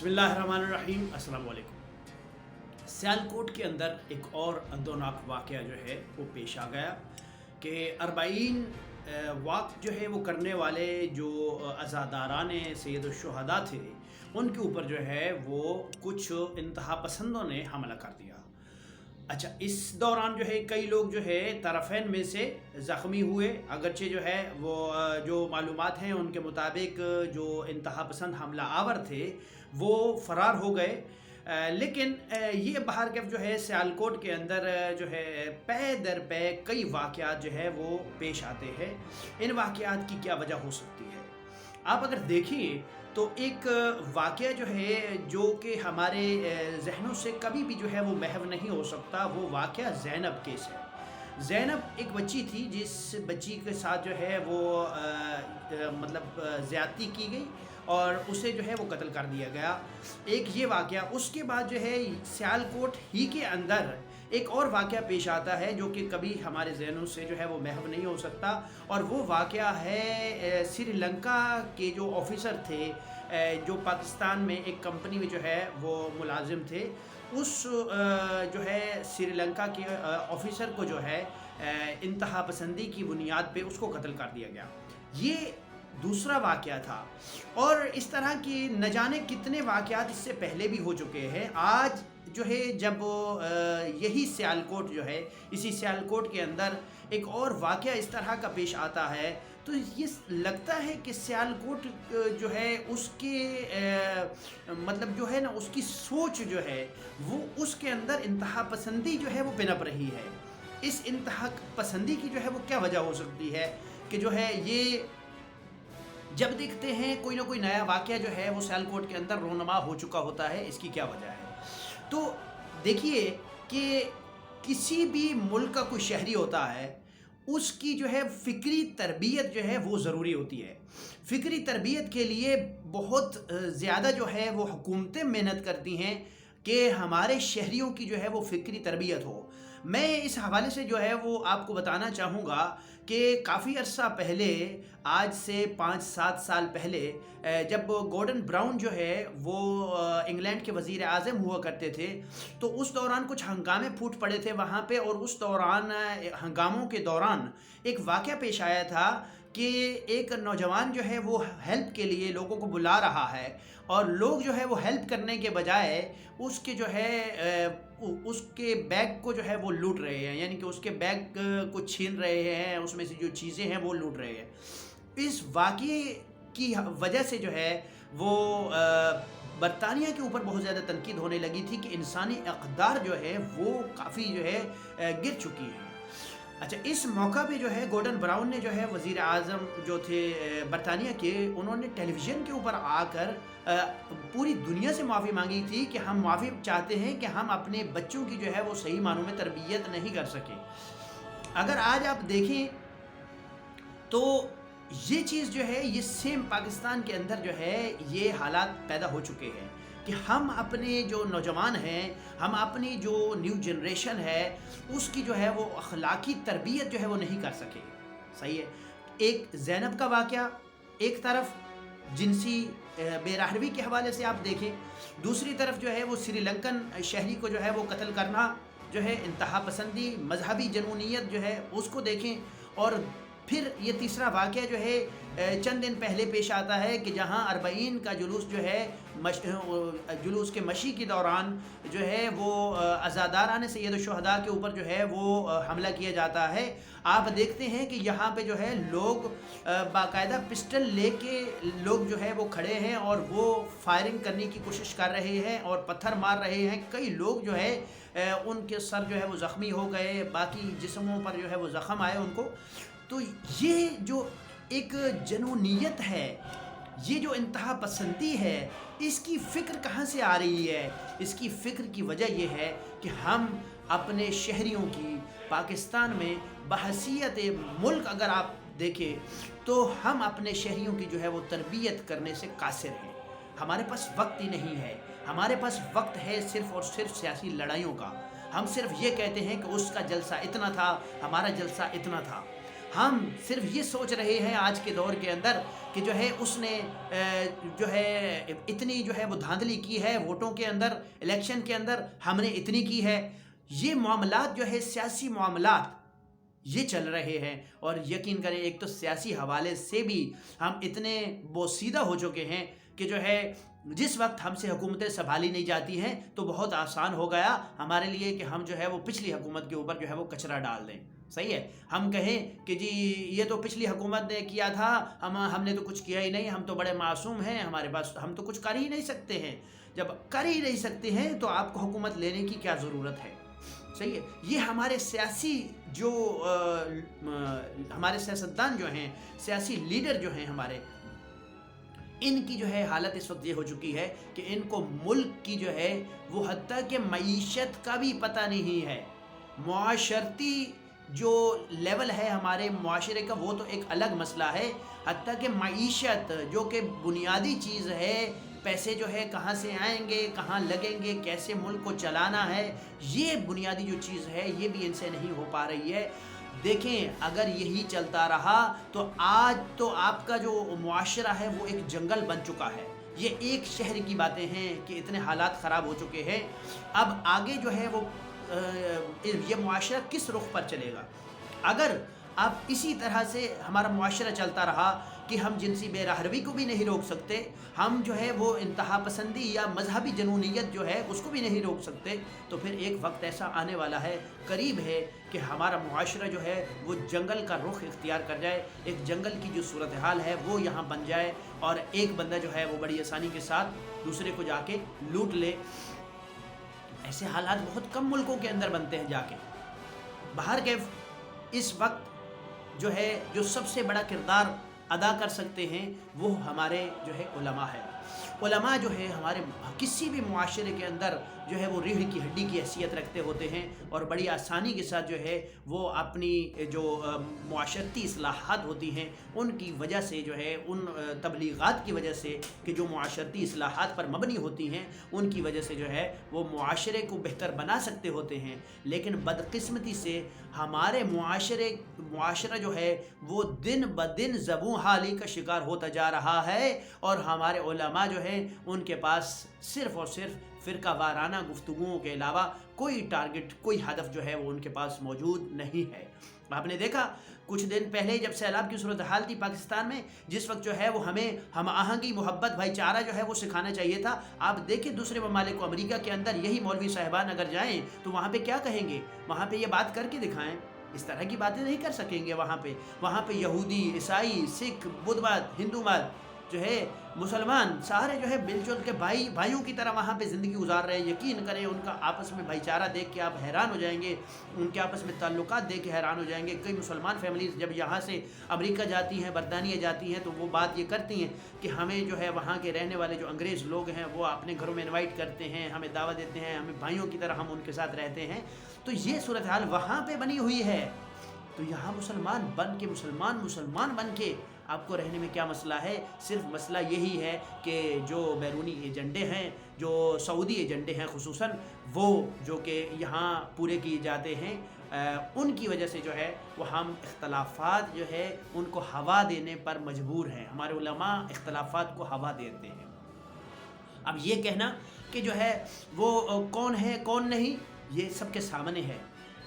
بسم اللہ الرحمن الرحیم۔ السلام علیکم۔ سیالکوٹ کے اندر ایک اور اندوناک واقعہ جو ہے وہ پیش آ گیا کہ 40 واق جو ہے وہ کرنے والے جو عزاداران سید الشہداء تھے ان کے اوپر جو ہے وہ کچھ انتہا پسندوں نے حملہ کر دیا۔ اچھا، اس دوران جو ہے کئی لوگ جو ہے طرفین میں سے زخمی ہوئے، اگرچہ جو ہے وہ جو معلومات ہیں ان کے مطابق جو انتہا پسند حملہ آور تھے وہ فرار ہو گئے، لیکن یہ بہرکیف جو ہے سیالکوٹ کے اندر جو ہے پے در پے کئی واقعات جو ہے وہ پیش آتے ہیں۔ ان واقعات کی کیا وجہ ہو سکتی ہے؟ آپ اگر دیکھیں تو ایک واقعہ جو ہے جو کہ ہمارے ذہنوں سے کبھی بھی جو ہے وہ محو نہیں ہو سکتا، وہ واقعہ زینب کیس ہے۔ زینب ایک بچی تھی جس بچی کے ساتھ جو ہے وہ مطلب زیادتی کی گئی اور اسے جو ہے وہ قتل کر دیا گیا۔ ایک یہ واقعہ، اس کے بعد جو ہے سیالکوٹ ہی کے اندر ایک اور واقعہ پیش آتا ہے جو کہ کبھی ہمارے ذہنوں سے جو ہے وہ محو نہیں ہو سکتا، اور وہ واقعہ ہے سری لنکا کے جو آفیسر تھے جو پاکستان میں ایک کمپنی میں جو ہے وہ ملازم تھے، اس جو ہے سری لنکا کے آفیسر کو جو ہے انتہا پسندی کی بنیاد پہ اس کو قتل کر دیا گیا۔ یہ دوسرا واقعہ تھا، اور اس طرح کی نہ جانے کتنے واقعات اس سے پہلے بھی ہو چکے ہیں۔ آج جو ہے جب یہی سیالکوٹ جو ہے، اسی سیالکوٹ کے اندر ایک اور واقعہ اس طرح کا پیش آتا ہے تو یہ لگتا ہے کہ سیالکوٹ جو ہے اس کے مطلب جو ہے نا اس کی سوچ جو ہے وہ اس کے اندر انتہا پسندی جو ہے وہ پنپ رہی ہے۔ اس انتہا پسندی کی جو ہے وہ کیا وجہ ہو سکتی ہے کہ جو ہے یہ جب دیکھتے ہیں کوئی نہ کوئی نیا واقعہ جو ہے وہ سیالکوٹ کے اندر رونما ہو چکا ہوتا ہے، اس کی کیا وجہ ہے؟ تو دیکھیے کہ کسی بھی ملک کا کوئی شہری ہوتا ہے، اس کی جو ہے فکری تربیت جو ہے وہ ضروری ہوتی ہے۔ فکری تربیت کے لیے بہت زیادہ جو ہے وہ حکومتیں محنت کرتی ہیں کہ ہمارے شہریوں کی جو ہے وہ فکری تربیت ہو۔ میں اس حوالے سے جو ہے وہ آپ کو بتانا چاہوں گا کہ کافی عرصہ پہلے، آج سے 5-7 سال پہلے، جب گورڈن براؤن جو ہے وہ انگلینڈ کے وزیر اعظم ہوا کرتے تھے، تو اس دوران کچھ ہنگامے پھوٹ پڑے تھے وہاں پہ، اور اس دوران ہنگاموں کے دوران ایک واقعہ پیش آیا تھا کہ ایک نوجوان جو ہے وہ ہیلپ کے لیے لوگوں کو بلا رہا ہے، اور لوگ جو ہے وہ ہیلپ کرنے کے بجائے اس کے جو ہے اس کے بیگ کو جو ہے وہ لوٹ رہے ہیں، یعنی کہ اس کے بیگ کو چھین رہے ہیں، اس میں سے جو چیزیں ہیں وہ لوٹ رہے ہیں۔ اس واقعے کی وجہ سے جو ہے وہ برطانیہ کے اوپر بہت زیادہ تنقید ہونے لگی تھی کہ انسانی اقدار جو ہے وہ کافی جو ہے گر چکی ہیں۔ اچھا، اس موقع پہ جو ہے گورڈن براؤن نے جو ہے وزیر اعظم جو تھے برطانیہ کے، انہوں نے ٹیلی ویژن کے اوپر آ کر پوری دنیا سے معافی مانگی تھی کہ ہم معافی چاہتے ہیں کہ ہم اپنے بچوں کی جو ہے وہ صحیح معنوں میں تربیت نہیں کر سکے۔ اگر آج آپ دیکھیں تو یہ چیز جو ہے یہ سیم پاکستان کے اندر جو ہے یہ حالات پیدا ہو چکے ہیں کہ ہم اپنے جو نوجوان ہیں، ہم اپنی جو نیو جنریشن ہے، اس کی جو ہے وہ اخلاقی تربیت جو ہے وہ نہیں کر سکے۔ صحیح ہے، ایک زینب کا واقعہ ایک طرف جنسی بے راہروی کے حوالے سے آپ دیکھیں، دوسری طرف جو ہے وہ سری لنکن شہری کو جو ہے وہ قتل کرنا جو ہے انتہا پسندی، مذہبی جنونیت جو ہے اس کو دیکھیں، اور پھر یہ تیسرا واقعہ جو ہے چند دن پہلے پیش آتا ہے کہ جہاں 40 کا جلوس جو ہے جلوس کے مشی کے دوران جو ہے وہ عزاداران سید الشہداء کے اوپر جو ہے وہ حملہ کیا جاتا ہے۔ آپ دیکھتے ہیں کہ یہاں پہ جو ہے لوگ باقاعدہ پسٹل لے کے لوگ جو ہے وہ کھڑے ہیں اور وہ فائرنگ کرنے کی کوشش کر رہے ہیں اور پتھر مار رہے ہیں۔ کئی لوگ جو ہے ان کے سر جو ہے وہ زخمی ہو گئے، باقی جسموں پر جو ہے وہ زخم آئے ان کو۔ تو یہ جو ایک جنونیت ہے، یہ جو انتہا پسندی ہے، اس کی فکر کہاں سے آ رہی ہے؟ اس کی فکر کی وجہ یہ ہے کہ ہم اپنے شہریوں کی پاکستان میں بحیثیت ملک اگر آپ دیکھیں تو ہم اپنے شہریوں کی جو ہے وہ تربیت کرنے سے قاصر ہیں۔ ہمارے پاس وقت ہی نہیں ہے، ہمارے پاس وقت ہے صرف اور صرف سیاسی لڑائیوں کا۔ ہم صرف یہ کہتے ہیں کہ اس کا جلسہ اتنا تھا، ہمارا جلسہ اتنا تھا۔ ہم صرف یہ سوچ رہے ہیں آج کے دور کے اندر کہ جو ہے اس نے جو ہے اتنی جو ہے وہ دھاندلی کی ہے ووٹوں کے اندر، الیکشن کے اندر ہم نے اتنی کی ہے. یہ معاملات جو ہے سیاسی معاملات یہ چل رہے ہیں، اور یقین کریں ایک تو سیاسی حوالے سے بھی ہم اتنے بوسیدہ ہو چکے ہیں کہ جو ہے جس وقت ہم سے حکومتیں سنبھالی نہیں جاتی ہیں تو بہت آسان ہو گیا ہمارے لیے کہ ہم جو ہے وہ پچھلی حکومت کے اوپر جو ہے وہ کچرا ڈال دیں. صحیح ہے، ہم کہیں کہ جی یہ تو پچھلی حکومت نے کیا تھا، ہم نے تو کچھ کیا ہی نہیں، ہم تو بڑے معصوم ہیں، ہمارے پاس ہم تو کچھ کر ہی نہیں سکتے ہیں. جب کر ہی نہیں سکتے ہیں تو آپ کو حکومت لینے کی کیا ضرورت ہے؟ صحیح ہے. یہ ہمارے سیاسی جو ہمارے سیاستدان جو ہیں، سیاسی لیڈر جو ہیں ہمارے، ان کی جو ہے حالت اس وقت یہ ہو چکی ہے کہ ان کو ملک کی جو ہے وہ حتیٰ کہ معیشت کا بھی پتہ نہیں ہے. معاشرتی جو لیول ہے ہمارے معاشرے کا وہ تو ایک الگ مسئلہ ہے، حتیٰ کہ معیشت جو کہ بنیادی چیز ہے، پیسے جو ہے کہاں سے آئیں گے، کہاں لگیں گے، کیسے ملک کو چلانا ہے، یہ بنیادی جو چیز ہے یہ بھی ان سے نہیں ہو پا رہی ہے. دیکھیں اگر یہی چلتا رہا تو آج تو آپ کا جو معاشرہ ہے وہ ایک جنگل بن چکا ہے. یہ ایک شہر کی باتیں ہیں کہ اتنے حالات خراب ہو چکے ہیں. اب آگے جو ہے وہ یہ معاشرہ کس رخ پر چلے گا؟ اگر اب اسی طرح سے ہمارا معاشرہ چلتا رہا کہ ہم جنسی بے راہروی کو بھی نہیں روک سکتے، ہم جو ہے وہ انتہا پسندی یا مذہبی جنونیت جو ہے اس کو بھی نہیں روک سکتے، تو پھر ایک وقت ایسا آنے والا ہے، قریب ہے، کہ ہمارا معاشرہ جو ہے وہ جنگل کا رخ اختیار کر جائے. ایک جنگل کی جو صورتحال ہے وہ یہاں بن جائے اور ایک بندہ جو ہے وہ بڑی آسانی کے ساتھ دوسرے کو جا کے لوٹ لے. ایسے حالات بہت کم ملکوں کے اندر بنتے ہیں جا کے. باہر کے اس وقت جو ہے جو سب سے بڑا کردار ادا کر سکتے ہیں وہ ہمارے جو ہے علماء ہے. علماء جو ہے ہمارے کسی بھی معاشرے کے اندر جو ہے وہ ریڑھ کی ہڈی کی حیثیت رکھتے ہوتے ہیں اور بڑی آسانی کے ساتھ جو ہے وہ اپنی جو معاشرتی اصلاحات ہوتی ہیں ان کی وجہ سے جو ہے ان تبلیغات کی وجہ سے کہ جو معاشرتی اصلاحات پر مبنی ہوتی ہیں ان کی وجہ سے جو ہے وہ معاشرے کو بہتر بنا سکتے ہوتے ہیں. لیکن بدقسمتی سے ہمارے معاشرہ جو ہے وہ دن بدن زبوں حالی کا شکار ہوتا جا رہا ہے اور ہمارے علماء جو ہیں ان کے پاس صرف اور صرف فرقہ وارانہ گفتگوؤں کے علاوہ کوئی ٹارگٹ، کوئی ہدف جو ہے وہ ان کے پاس موجود نہیں ہے. آپ نے دیکھا کچھ دن پہلے جب سیلاب کی صورتحال تھی پاکستان میں، جس وقت جو ہے وہ ہمیں ہم آہنگی، محبت، بھائی چارہ جو ہے وہ سکھانا چاہیے تھا. آپ دیکھیں دوسرے ممالک کو، امریکہ کے اندر یہی مولوی صاحبان اگر جائیں تو وہاں پہ کیا کہیں گے؟ وہاں پہ یہ بات کر کے دکھائیں. اس طرح کی باتیں نہیں کر سکیں گے. وہاں پہ یہودی، عیسائی، سکھ، بدھ مت، ہندو مت جو ہے، مسلمان سارے جو ہے مل جل کے بھائیوں کی طرح وہاں پہ زندگی گزار رہے ہیں. یقین کریں ان کا آپس میں بھائی چارہ دیکھ کے آپ حیران ہو جائیں گے، ان کے آپس میں تعلقات دیکھ کے حیران ہو جائیں گے. کئی مسلمان فیملیز جب یہاں سے امریکہ جاتی ہیں، برطانیہ جاتی ہیں تو وہ بات یہ کرتی ہیں کہ ہمیں جو ہے وہاں کے رہنے والے جو انگریز لوگ ہیں وہ اپنے گھروں میں انوائٹ کرتے ہیں، ہمیں دعوت دیتے ہیں، ہمیں بھائیوں کی طرح ہم ان کے ساتھ رہتے ہیں. تو یہ صورتحال وہاں پہ بنی ہوئی ہے. تو یہاں مسلمان بن کے آپ کو رہنے میں کیا مسئلہ ہے؟ صرف مسئلہ یہی ہے کہ جو بیرونی ایجنڈے ہیں، جو سعودی ایجنڈے ہیں خصوصاً، وہ جو کہ یہاں پورے کیے جاتے ہیں، ان کی وجہ سے جو ہے وہ ہم اختلافات جو ہے ان کو ہوا دینے پر مجبور ہیں. ہمارے علماء اختلافات کو ہوا دیتے ہیں. اب یہ کہنا کہ جو ہے وہ کون ہے کون نہیں، یہ سب کے سامنے ہے.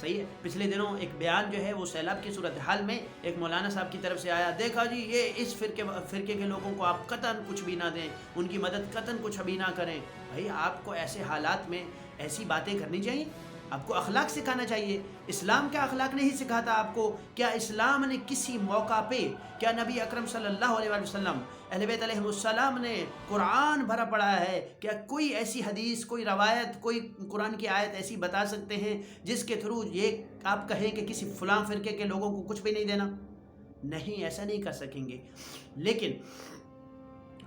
صحیح ہے. پچھلے دنوں ایک بیان جو ہے وہ سیلاب کی صورتحال میں ایک مولانا صاحب کی طرف سے آیا، دیکھا جی یہ اس فرقے کے لوگوں کو آپ قطعاً کچھ بھی نہ دیں، ان کی مدد قطعاً کچھ بھی نہ کریں. بھائی آپ کو ایسے حالات میں ایسی باتیں کرنی چاہیے؟ آپ کو اخلاق سکھانا چاہیے. اسلام کیا اخلاق نہیں سکھاتا آپ کو؟ کیا اسلام نے کسی موقع پہ، کیا نبی اکرم صلی اللہ علیہ وسلم، اہل بیت علیہ السلام نے قرآن بھرا پڑھا ہے؟ کیا کوئی ایسی حدیث، کوئی روایت، کوئی قرآن کی آیت ایسی بتا سکتے ہیں جس کے تھرو یہ آپ کہیں کہ کسی فلاں فرقے کے لوگوں کو کچھ بھی نہیں دینا؟ نہیں، ایسا نہیں کر سکیں گے. لیکن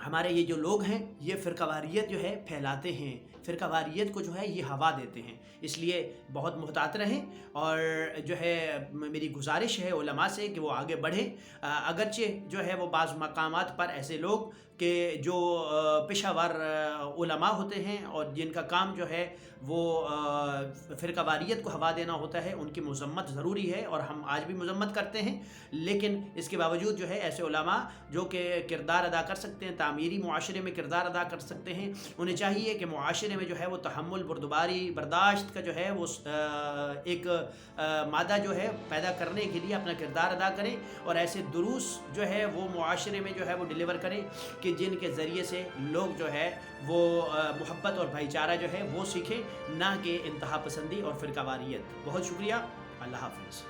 ہمارے یہ جو لوگ ہیں یہ فرقہ واریت جو ہے پھیلاتے ہیں، فرقہ واریت کو جو ہے یہ ہوا دیتے ہیں. اس لیے بہت محتاط رہیں اور جو ہے میری گزارش ہے علماء سے کہ وہ آگے بڑھیں. اگرچہ جو ہے وہ بعض مقامات پر ایسے لوگ کہ جو پیشہ ور علماء ہوتے ہیں اور جن کا کام جو ہے وہ فرقہ واریت کو ہوا دینا ہوتا ہے، ان کی مذمت ضروری ہے اور ہم آج بھی مذمت کرتے ہیں، لیکن اس کے باوجود جو ہے ایسے علماء جو کہ کردار ادا کر سکتے ہیں، تعمیری معاشرے میں کردار ادا کر سکتے ہیں، انہیں چاہیے کہ معاشرے میں جو ہے وہ تحمل، بردباری، برداشت کا جو ہے وہ ایک مادہ جو ہے پیدا کرنے کے لیے اپنا کردار ادا کریں اور ایسے دروس جو ہے وہ معاشرے میں جو ہے وہ ڈیلیور کریں کہ جن کے ذریعے سے لوگ جو ہے وہ محبت اور بھائی چارہ جو ہے وہ سیکھیں، نہ کہ انتہا پسندی اور فرقہ واریت۔ بہت شکریہ، اللہ حافظ۔